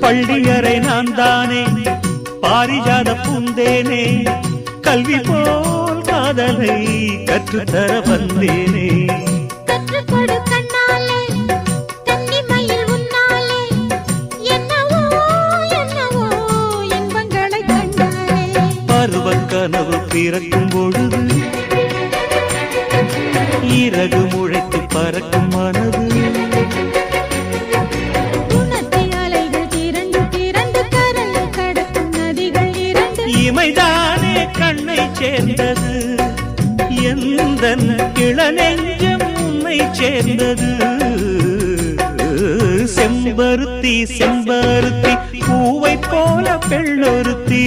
பள்ளியறை நான் தானே பாரிஜாத பூந்தேனே கல்வி போல் காதலை கற்றுத்தர வந்தேனே கற்றுக்கொடு கண்ணாலே கன்னிமயில் உன்னாலே என்னவோ என்னவோ இன்பங்களை கண்டாலே பருவக் கனவு பிறக்கும் பொழுது இறகு முளைத்து பறக்கும் மனது இமைதானே கண்ணை சேர்ந்தது எந்தன் இளநெஞ்சம் உன்னை சேர்ந்தது செம்பருத்தி செம்பருத்தி பூவை போல பெண்ணொருத்தி